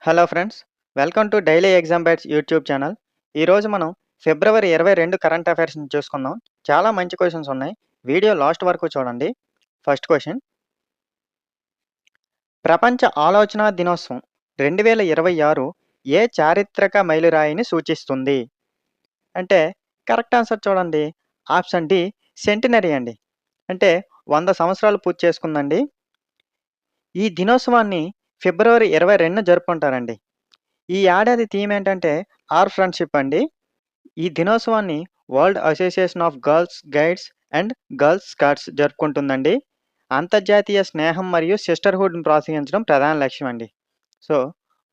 Hello friends, welcome to daily exam bats YouTube channel. ఈరోజు మనం ఫిబ్రవరి 22 current అఫైర్స్ని చూసుకుందాం. చాలా మంచి క్వశ్చన్స్ ఉన్నాయి. వీడియో లాస్ట్ వరకు చూడండి. ఫస్ట్ క్వశ్చన్, ప్రపంచ ఆలోచన దినోత్సవం 2026 ఏ చారిత్రక మైలురాయిని సూచిస్తుంది? అంటే కరెక్ట్ ఆన్సర్ చూడండి. ఆప్షన్ డి సెంటినరీ అండి. అంటే 100 సంవత్సరాలు పూర్తి చేసుకుందండి. ఈ దినోత్సవాన్ని ఫిబ్రవరి 22 జరుపుకుంటారండి. ఈ ఏడాది థీమ్ ఏంటంటే ఆర్ ఫ్రెండ్‌షిప్ అండి. ఈ దినోత్సవాన్ని World Association of Girls Guides and Girls Scouts జరుపుకుంటుందండి. అంతర్జాతీయ స్నేహం మరియు సిస్టర్‌హుడ్‌ని ప్రోత్సహించడం ప్రధాన లక్ష్యం అండి. సో,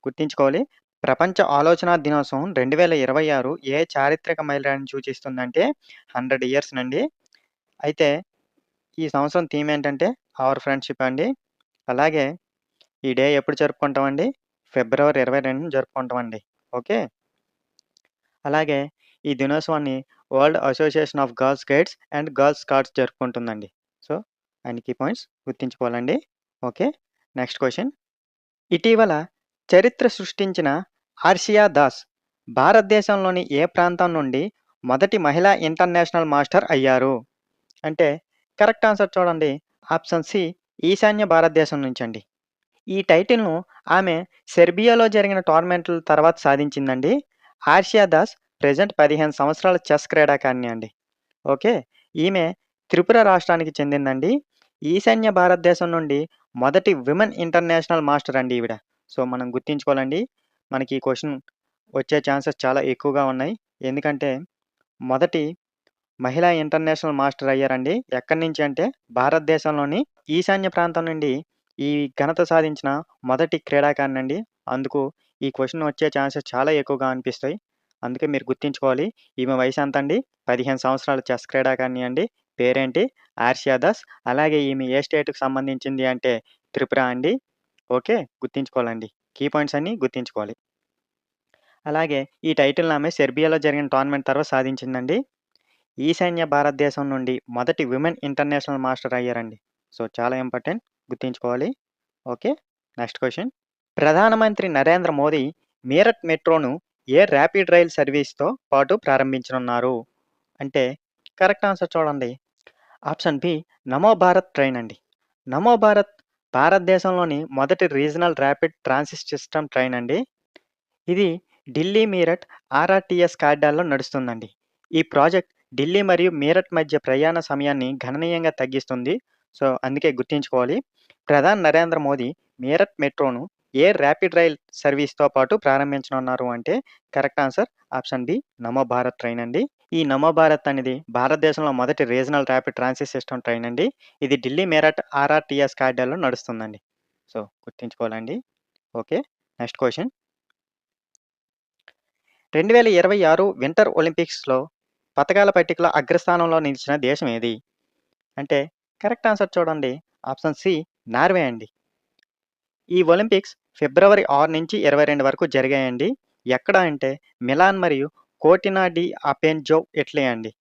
గుర్తుంచుకోవాలి. ప్రపంచ ఆలోచనా దినోత్సవం 2026 ఏ చారిత్రక మైలురాయిని సూచిస్తుందంటే 100 ఇయర్స్ నండి. అయితే ఈ సంవత్సరం థీమ్ ఏంటంటే అవర్ ఫ్రెండ్‌షిప్ అండి. అలాగే ఈ డే ఎప్పుడు జరుపుకుంటామండి? ఫిబ్రవరి 22న జరుపుకుంటామండి. ఓకే. అలాగే ఈ దినోత్సవాన్ని World Association of Girls Guides and Girls Scouts జరుపుకుంటుందండి. సో, అన్ని కీ పాయింట్స్ గుర్తుంచుకోవాలండి. ఓకే. Next question. ఇటీవల చరిత్ర సృష్టించిన ఆర్షియా దాస్ భారతదేశంలోని ఏ ప్రాంతం నుండి మొదటి మహిళా ఇంటర్నేషనల్ మాస్టర్ అయ్యారు? అంటే కరెక్ట్ ఆన్సర్ చూడండి. ఆప్షన్ సి ఈశాన్య భారతదేశం నుంచండి. ఈ టైటిల్‌ను ఆమె సెర్బియాలో జరిగిన టోర్నమెంట్‌ల తర్వాత సాధించిందండి. ఆర్షియా దాస్ ప్రెజెంట్ 15 సంవత్సరాల చెస్ క్రీడాకారిణి అండి. ఓకే. ఈమె త్రిపుర రాష్ట్రానికి చెందిందండి. ఈశాన్య భారతదేశం నుండి మొదటి విమెన్ ఇంటర్నేషనల్ మాస్టర్ అండి ఈవిడ. సో, మనం గుర్తుంచుకోవాలండి. మనకి ఈ క్వెషన్ వచ్చే ఛాన్సెస్ చాలా ఎక్కువగా ఉన్నాయి. ఎందుకంటే మొదటి మహిళా ఇంటర్నేషనల్ మాస్టర్ అయ్యారండి. ఎక్కడి నుంచి అంటే భారతదేశంలోని ఈశాన్య ప్రాంతం నుండి ఈ ఘనత సాధించిన మొదటి క్రీడాకారిణండి. అందుకు ఈ క్వెషన్ వచ్చే ఛాన్సెస్ చాలా ఎక్కువగా అనిపిస్తాయి. అందుకే మీరు గుర్తుంచుకోవాలి. ఈమె వయసు ఎంతండి? 15 సంవత్సరాల చెస్ క్రీడాకారిణి అండి. పేరేంటి? ఆర్షియా దాస్. అలాగే ఈమె ఏ స్టేట్‌కి సంబంధించింది అంటే త్రిపుర అండి. ఓకే. గుర్తుంచుకోవాలండి. కీ పాయింట్స్ అన్నీ గుర్తుంచుకోవాలి. అలాగే ఈ టైటిల్‌ని ఆమె సెర్బియాలో జరిగిన టోర్నమెంట్ తర్వాత సాధించిందండి. ఈశాన్య భారతదేశం నుండి మొదటి విమెన్ ఇంటర్నేషనల్ మాస్టర్ అయ్యారండి. సో, చాలా ఇంపార్టెంట్ గుర్తుంచుకోవాలి. ఓకే. Next question. ప్రధానమంత్రి నరేంద్ర మోదీ మీరట్ మెట్రోను ఏ ర్యాపిడ్ రైల్ సర్వీస్‌తో పాటు ప్రారంభించనున్నారు? అంటే కరెక్ట్ ఆన్సర్ చూడండి. ఆప్షన్ బి నమో భారత్ ట్రైన్ అండి. నమో భారత్ భారతదేశంలోని మొదటి regional rapid transit system train అండి. ఇది ఢిల్లీ, మీరట్ ఆర్ఆర్‌టీఎస్ కారిడార్‌లో నడుస్తుందండి. ఈ ప్రాజెక్ట్ ఢిల్లీ మరియు మీరట్ మధ్య ప్రయాణ సమయాన్ని గణనీయంగా తగ్గిస్తుంది. సో, అందుకే గుర్తుంచుకోవాలి. ప్రధాని నరేంద్ర మోదీ మీరట్ మెట్రోను ఏ ర్యాపిడ్ రైల్ సర్వీస్‌తో పాటు ప్రారంభించనున్నారు అంటే కరెక్ట్ ఆన్సర్ ఆప్షన్ బి నమో భారత్ ట్రైన్ అండి. ఈ నమో భారత్ అనేది భారతదేశంలో మొదటి regional rapid transit system train అండి. ఇది ఢిల్లీ, మీరట్ ఆర్ఆర్‌టీఎస్ కారిడార్‌లో నడుస్తుందండి. సో, గుర్తుంచుకోవాలండి. ఓకే. Next question. 2026 వింటర్ ఒలింపిక్స్‌లో పతకాల పట్టికలో అగ్రస్థానంలో నిలిచిన దేశం ఏది? అంటే కరెక్ట్ ఆన్సర్ చూడండి. ఆప్షన్ సి నార్వే అండి. ఈ ఒలింపిక్స్ ఫిబ్రవరి 6 నుంచి 22 వరకు జరిగాయండి. ఎక్కడ అంటే మిలాన్ మరియు కోర్టినా డి అపెన్జో ఇటలీ అండి.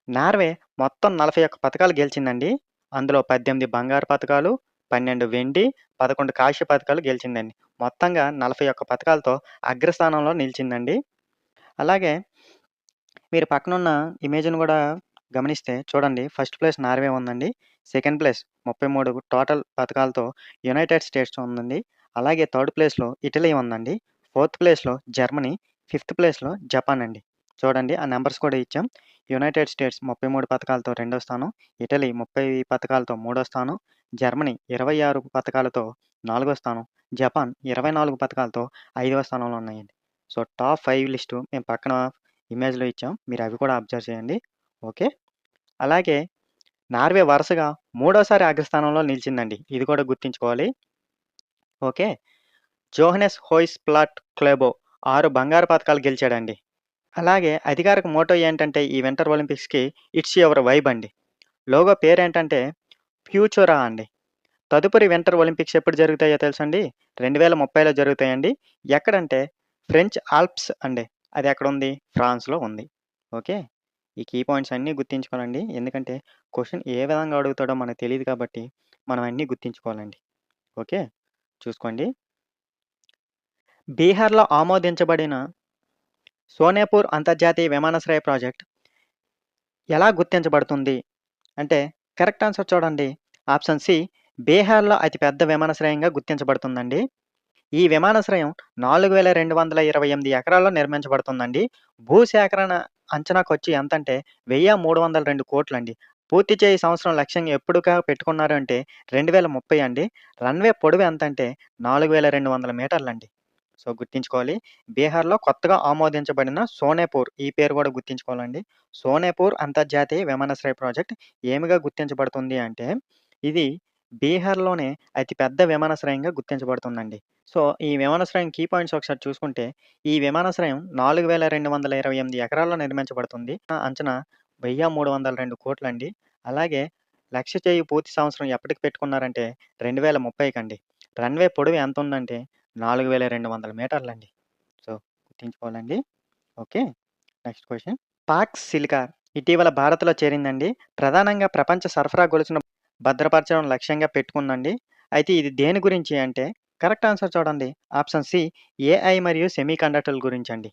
నార్వే మొత్తం 41 పతకాలు గెలిచిందండి. అందులో 18 బంగారు పతకాలు, 12 వెండి, 11 కాంస్య పతకాలు గెలిచిందండి. మొత్తంగా 41 పతకాలతో అగ్రస్థానంలో నిలిచిందండి. అలాగే మీరు పక్కనున్న ఇమేజ్‌ని గూడా గమనిస్తే చూడండి. ఫస్ట్ ప్లేస్ నార్వే ఉందండి. సెకండ్ ప్లేస్ 33 టోటల్ పతకాలతో యునైటెడ్ స్టేట్స్ ఉందండి. అలాగే థర్డ్ ప్లేస్‌లో ఇటలీ ఉందండి. ఫోర్త్ ప్లేస్‌లో జర్మనీ, ఫిఫ్త్ ప్లేస్‌లో జపాన్ అండి. చూడండి ఆ నంబర్స్ కూడా ఇచ్చాం. యునైటెడ్ స్టేట్స్ 33 పతకాలతో రెండో స్థానం, ఇటలీ 30 పతకాలతో మూడో స్థానం, జర్మనీ 26 పతకాలతో నాలుగో స్థానం, జపాన్ 24 పతకాలతో ఐదవ స్థానంలో ఉన్నాయండి. సో, టాప్ 5 లిస్టు మేము పక్కన ఇమేజ్‌లో ఇచ్చాం. మీరు అవి కూడా అబ్జర్వ్ చేయండి. ఓకే. అలాగే నార్వే వరుసగా మూడోసారి అగ్రస్థానంలో నిలిచిందండి. ఇది కూడా గుర్తుంచుకోవాలి. ఓకే. జోహనెస్ హోయ్స్‌ప్లాట్ క్లెబో 6 బంగారు పతకాలు గెలిచాడండి. అలాగే అధికారిక మోటో ఏంటంటే ఈ వింటర్ ఒలింపిక్స్‌కి ఇట్స్ యువర్ వైబ్ అండి. లోగో పేరేంటంటే ఫ్యూచరా అండి. తదుపరి వింటర్ ఒలింపిక్స్ ఎప్పుడు జరుగుతాయో తెలుసండి? 2030లో జరుగుతాయండి. ఎక్కడంటే ఫ్రెంచ్ ఆల్ప్స్ అండి. అది ఎక్కడుంది? ఫ్రాన్స్‌లో ఉంది. ఓకే. ఈ కీ పాయింట్స్ అన్నీ గుర్తుంచుకోవాలండి. ఎందుకంటే క్వెషన్ ఏ విధంగా అడుగుతాడో మనకు తెలీదు కాబట్టి మనం అన్నీ గుర్తుంచుకోవాలండి. ఓకే. చూసుకోండి. బీహార్‌లో ఆమోదించబడిన సోనేపూర్ అంతర్జాతీయ విమానాశ్రయ ప్రాజెక్ట్ ఎలా గుర్తించబడుతుంది? అంటే కరెక్ట్ ఆన్సర్ చూడండి. ఆప్షన్ సి బీహార్‌లో అతిపెద్ద విమానాశ్రయంగా గుర్తించబడుతుందండి. ఈ విమానాశ్రయం 4228 ఎకరాల్లో నిర్మించబడుతుందండి. భూసేకరణ అంచనా ఖర్చు ఎంతంటే 1,302 కోట్లండి. పూర్తి చేయి సంవత్సరం లక్ష్యంగా ఎప్పుడుగా పెట్టుకున్నారు అంటే 2030 అండి. రన్‌వే పొడవు ఎంతంటే 4200 మీటర్లండి. సో, గుర్తుంచుకోవాలి. బీహార్‌లో కొత్తగా ఆమోదించబడిన సోనేపూర్ ఈ పేరు కూడా గుర్తుంచుకోవాలండి. సోనేపూర్ అంతర్జాతీయ విమానాశ్రయ ప్రాజెక్ట్ ఏమిగా గుర్తించబడుతుంది అంటే, ఇది బీహార్‌లోనే అతిపెద్ద విమానాశ్రయంగా గుర్తించబడుతుందండి. సో, ఈ విమానాశ్రయం కీ పాయింట్స్ ఒకసారి చూసుకుంటే, ఈ విమానాశ్రయం 4228 ఎకరాల్లో నిర్మించబడుతుంది. అంచనా 1,302 కోట్లండి. అలాగే లక్ష్య చేయి పూర్తి సంవత్సరం ఎప్పటికి పెట్టుకున్నారంటే 2030కండి. రన్‌వే పొడవు ఎంతుందంటే 4200 మీటర్లండి. సో, గుర్తుంచుకోవాలండి. Okay. Next question. Pax Silica ఇటీవల భారత్‌లో చేరిందండి. ప్రధానంగా ప్రపంచ సరఫరా గొలుసును భద్రపరచడం లక్ష్యంగా పెట్టుకుందండి. అయితే ఇది దేని గురించి అంటే కరెక్ట్ ఆన్సర్ చూడండి. ఆప్షన్ సి ఏఐ మరియు సెమీకండక్టర్ల గురించండి.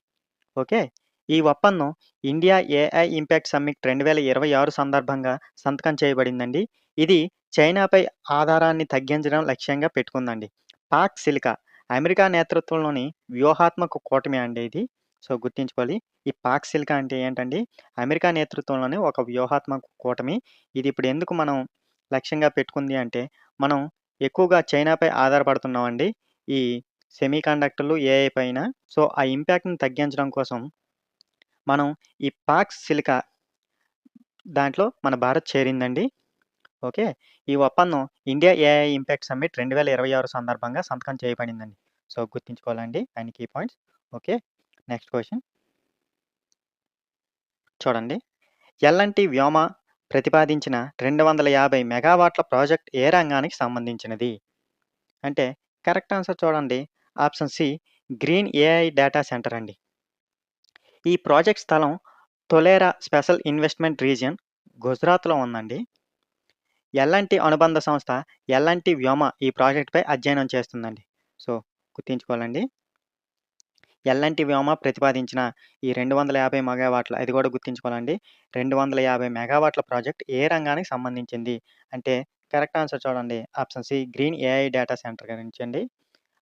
ఓకే. ఈ ఒప్పందం ఇండియా ఏఐ ఇంపాక్ట్ సమ్మిట్ 2026 సందర్భంగా సంతకం చేయబడిందండి. ఇది చైనాపై ఆధారాన్ని తగ్గించడం లక్ష్యంగా పెట్టుకుందండి. పాక్ సిలికా అమెరికా నేతృత్వంలోని వ్యూహాత్మక కూటమి అండి ఇది. సో, గుర్తుంచుకోవాలి. ఈ పాక్ సిలికా అంటే ఏంటండి? అమెరికా నేతృత్వంలోని ఒక వ్యూహాత్మక కూటమి. ఇది ఇప్పుడు ఎందుకు మనం లక్ష్యంగా పెట్టుకుంది అంటే, మనం ఎక్కువగా చైనాపై ఆధారపడుతున్నామండి. ఈ సెమీకండక్టర్లు, ఏఐ పైన. సో, ఆ ఇంపాక్ట్‌ని తగ్గించడం కోసం మనం ఈ పాక్స్ సిలికా దాంట్లో మన భారత్ చేరిందండి. ఓకే. ఈ ఒప్పందం ఇండియా ఏఐ ఇంపాక్ట్ సమ్మిట్ 2026 సందర్భంగా సంతకం చేయబడిందండి. సో, గుర్తుంచుకోవాలండి అన్ని key points. Okay. Next question చూడండి. ఎల్‌ఎన్‌టీ వ్యోమ ప్రతిపాదించిన 250 మెగావాట్ల ప్రాజెక్ట్ ఏ రంగానికి సంబంధించినది? అంటే కరెక్ట్ ఆన్సర్ చూడండి. Option C green AI data centre అండి. ఈ ప్రాజెక్ట్ స్థలం తొలేరా స్పెషల్ ఇన్వెస్ట్‌మెంట్ రీజియన్ గుజరాత్‌లో ఉందండి. ఎల్‌ఎన్‌టీ అనుబంధ సంస్థ ఎల్‌ఎన్‌టీ వ్యోమ ఈ ప్రాజెక్ట్‌పై అధ్యయనం చేస్తుందండి. సో, గుర్తుంచుకోవాలండి. ఎల్‌ఎన్‌టీ వ్యోమ ప్రతిపాదించిన ఈ 250 మెగావాట్ల అది కూడా గుర్తుంచుకోవాలండి. 250 మెగావాట్ల ప్రాజెక్ట్ ఏ రంగానికి సంబంధించింది? అంటే కరెక్ట్ ఆన్సర్ చూడండి. Option C green AI data centre గురించండి.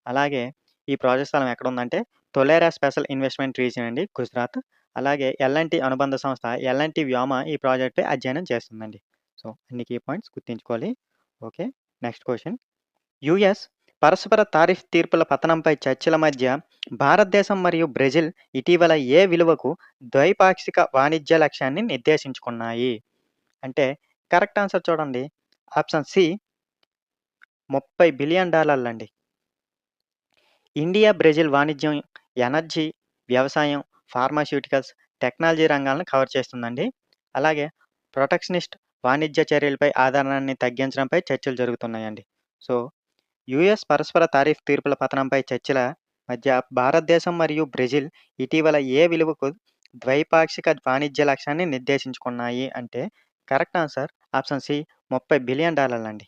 అలాగే ఈ ప్రాజెక్ట్ స్థలం ఎక్కడుందంటే తొలేరా స్పెషల్ ఇన్వెస్ట్‌మెంట్ రీజియన్ అండి గుజరాత్. అలాగే ఎల్‌ఎన్‌టీ అనుబంధ సంస్థ ఎల్‌ఎన్‌టీ వ్యోమ ఈ ప్రాజెక్ట్‌పై అధ్యయనం చేస్తుందండి. సో, అన్ని కీ పాయింట్స్ గుర్తుంచుకోవాలి. ఓకే. Next question. యూఎస్ పరస్పర తారిఫ్ తీర్పుల పతనంపై చర్చల మధ్య భారతదేశం మరియు బ్రెజిల్ ఇటీవల ఏ విలువకు ద్వైపాక్షిక వాణిజ్య లక్ష్యాన్ని నిర్దేశించుకున్నాయి? అంటే కరెక్ట్ ఆన్సర్ చూడండి. ఆప్షన్ సి $30 బిలియన్ అండి. ఇండియా, బ్రెజిల్ వాణిజ్యం, ఎనర్జీ, వ్యవసాయం, ఫార్మాస్యూటికల్స్, టెక్నాలజీ రంగాలను కవర్ చేస్తుందండి. అలాగే ప్రొటెక్షనిస్ట్ వాణిజ్య చర్యలపై ఆధారాన్ని తగ్గించడంపై చర్చలు జరుగుతున్నాయండి. సో, యూఎస్ పరస్పర తారిఫ్ తీర్పుల పతనంపై చర్చల మధ్య భారతదేశం మరియు బ్రెజిల్ ఇటీవల ఏ విలువకు ద్వైపాక్షిక వాణిజ్య లక్ష్యాన్ని నిర్దేశించుకున్నాయి అంటే correct answer option C $30 billion అండి.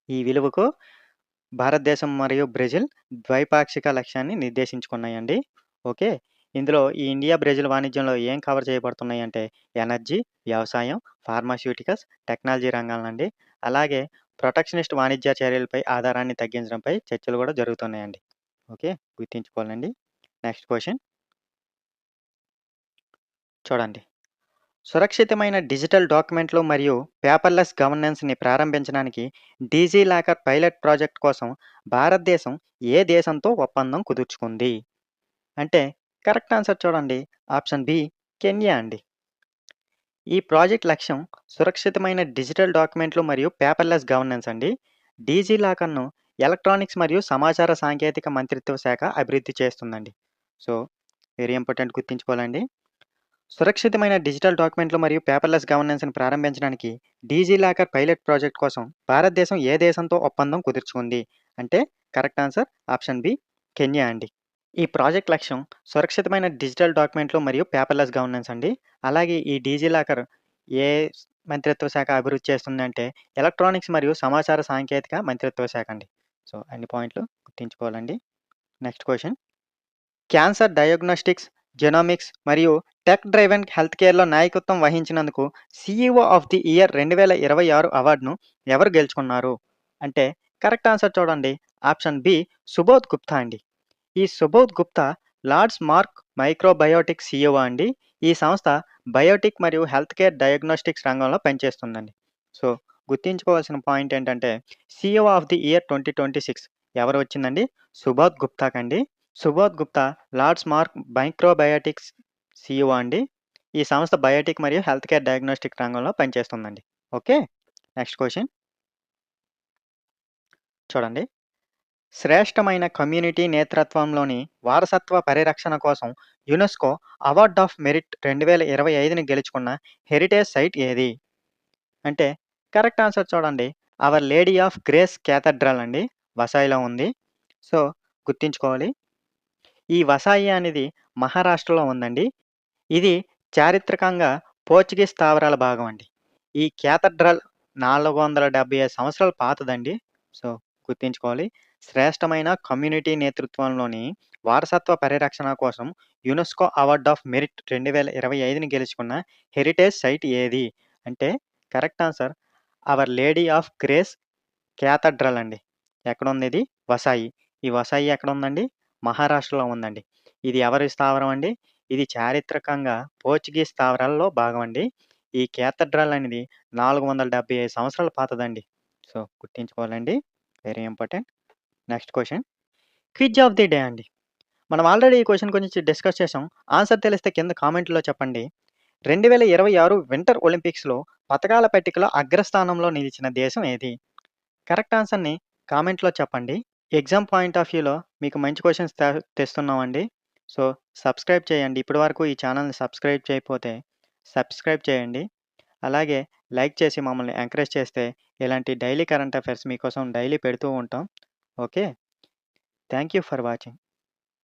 ఈ విలువకు భారతదేశం మరియు బ్రెజిల్ ద్వైపాక్షిక లక్ష్యాన్ని నిర్దేశించుకున్నాయండి. ఓకే. ఇందులో ఈ ఇండియా, బ్రెజిల్ వాణిజ్యంలో ఏం కవర్ చేయబడుతున్నాయంటే ఎనర్జీ, వ్యవసాయం, ఫార్మాస్యూటికల్స్, టెక్నాలజీ రంగాలండి. అలాగే ప్రొటెక్షనిస్ట్ వాణిజ్య చర్యలపై ఆధారాన్ని తగ్గించడంపై చర్చలు కూడా జరుగుతున్నాయండి. ఓకే. గుర్తుంచుకోవాలండి. నెక్స్ట్ క్వెషన్ చూడండి. సురక్షితమైన డిజిటల్ డాక్యుమెంట్లు మరియు పేపర్‌లెస్ గవర్నెన్స్‌ని ప్రారంభించడానికి డీజీలాకర్ పైలట్ ప్రాజెక్ట్ కోసం భారతదేశం ఏ దేశంతో ఒప్పందం కుదుర్చుకుంది? అంటే కరెక్ట్ ఆన్సర్ చూడండి. ఆప్షన్ బి కెన్యా అండి. ఈ ప్రాజెక్ట్ లక్ష్యం సురక్షితమైన డిజిటల్ డాక్యుమెంట్లు మరియు పేపర్‌లెస్ గవర్నెన్స్ అండి. డీజీలాకర్‌ను ఎలక్ట్రానిక్స్ మరియు సమాచార సాంకేతిక మంత్రిత్వ శాఖ అభివృద్ధి చేస్తుందండి. సో, వెరీ ఇంపార్టెంట్ గుర్తుంచుకోవాలండి. సురక్షితమైన డిజిటల్ డాక్యుమెంట్లు మరియు పేపర్‌లెస్ గవర్నెన్స్‌ని ప్రారంభించడానికి డీజీలాకర్ పైలట్ ప్రాజెక్ట్ కోసం భారతదేశం ఏ దేశంతో ఒప్పందం కుదుర్చుకుంది? అంటే correct answer option B Kenya అండి. ఈ ప్రాజెక్ట్ లక్ష్యం సురక్షితమైన డిజిటల్ డాక్యుమెంట్లు మరియు పేపర్‌లెస్ గవర్నెన్స్ అండి. అలాగే ఈ డీజీలాకర్ ఏ మంత్రిత్వ శాఖ అభివృద్ధి చేస్తుందంటే ఎలక్ట్రానిక్స్ మరియు సమాచార సాంకేతిక మంత్రిత్వ శాఖ అండి. సో, అన్ని పాయింట్లు గుర్తుంచుకోవాలండి. Next question. Cancer diagnostics, genomics మరియు టెక్ డ్రైవెన్ హెల్త్ కేర్‌లో నాయకత్వం వహించినందుకు సీఈఓ ఆఫ్ ది ఇయర్ 2026 అవార్డును ఎవరు గెలుచుకున్నారు? అంటే కరెక్ట్ ఆన్సర్ చూడండి. ఆప్షన్ బి సుబోధ్ గుప్తా అండి. ఈ Subodh Gupta Lord's Mark Microbiotic CEO అండి. ఈ సంస్థ బయోటిక్ మరియు హెల్త్ కేర్ డయాగ్నోస్టిక్స్ రంగంలో పనిచేస్తుందండి. సో, గుర్తుంచుకోవాల్సిన పాయింట్ ఏంటంటే సీఈఓ ఆఫ్ ది ఇయర్ 2026 ఎవరు వచ్చిందండి? సుబోధ్ గుప్తాకండి. Subodh Gupta Lord's Mark Microbiotics CEO అండి. ఈ సంస్థ బయోటిక్ మరియు హెల్త్ కేర్ డయాగ్నోస్టిక్ రంగంలో పనిచేస్తుందండి. ఓకే. నెక్స్ట్ క్వెషన్ చూడండి. శ్రేష్టమైన కమ్యూనిటీ నేతృత్వంలోని వారసత్వ పరిరక్షణ కోసం యునెస్కో అవార్డ్ ఆఫ్ మెరిట్ 2025ని గెలుచుకున్న హెరిటేజ్ సైట్ ఏది? అంటే కరెక్ట్ ఆన్సర్ చూడండి. Our Lady of Grace Cathedral అండి. వసాయిలో ఉంది. సో, గుర్తుంచుకోవాలి. ఈ వసాయి అనేది మహారాష్ట్రలో ఉందండి. ఇది చారిత్రకంగా పోర్చుగీస్ స్థావరాల భాగం అండి. ఈ క్యాథడ్రల్ 475 సంవత్సరాల పాతదండి. సో, గుర్తుంచుకోవాలి. శ్రేష్టమైన కమ్యూనిటీ నేతృత్వంలోని వారసత్వ పరిరక్షణ కోసం యునెస్కో అవార్డ్ ఆఫ్ మెరిట్ 2025ని గెలుచుకున్న హెరిటేజ్ సైట్ ఏది? అంటే correct answer hour Lady of Grace Cathedral అండి. ఎక్కడుంది ఇది? వసాయి. ఈ వసాయి ఎక్కడుందండి? మహారాష్ట్రలో ఉందండి. ఇది ఎవరి స్థావరం అండి? ఇది చారిత్రకంగా పోర్చుగీస్ స్థావరాల్లో భాగం అండి. ఈ క్యాథడ్రల్ అనేది 475 సంవత్సరాల పాతదండి. సో, గుర్తుంచుకోవాలండి. Very important. Next question. Quiz of the day అండి. మనం ఆల్రెడీ ఈ క్వెషన్ గురించి డిస్కస్ చేసాం. ఆన్సర్ తెలిస్తే కింద కామెంట్‌లో చెప్పండి. 2026 వింటర్ ఒలింపిక్స్‌లో పతకాల పట్టికలో అగ్రస్థానంలో నిలిచిన దేశం ఏది? కరెక్ట్ ఆన్సర్‌ని కామెంట్‌లో చెప్పండి. ఎగ్జామ్ పాయింట్ ఆఫ్ వ్యూలో మీకు మంచి క్వెషన్స్ తెస్తున్నామండి. సో, సబ్స్క్రైబ్ చేయండి. ఇప్పటివరకు ఈ ఛానల్‌ని సబ్స్క్రైబ్ చేయకపోతే సబ్స్క్రైబ్ చేయండి. అలాగే లైక్ చేసి మమ్మల్ని ఎంకరేజ్ చేస్తే ఇలాంటి డైలీ కరెంట్ అఫైర్స్ మీకోసం డైలీ పెడుతూ ఉంటాం. Okay. Thank you for watching.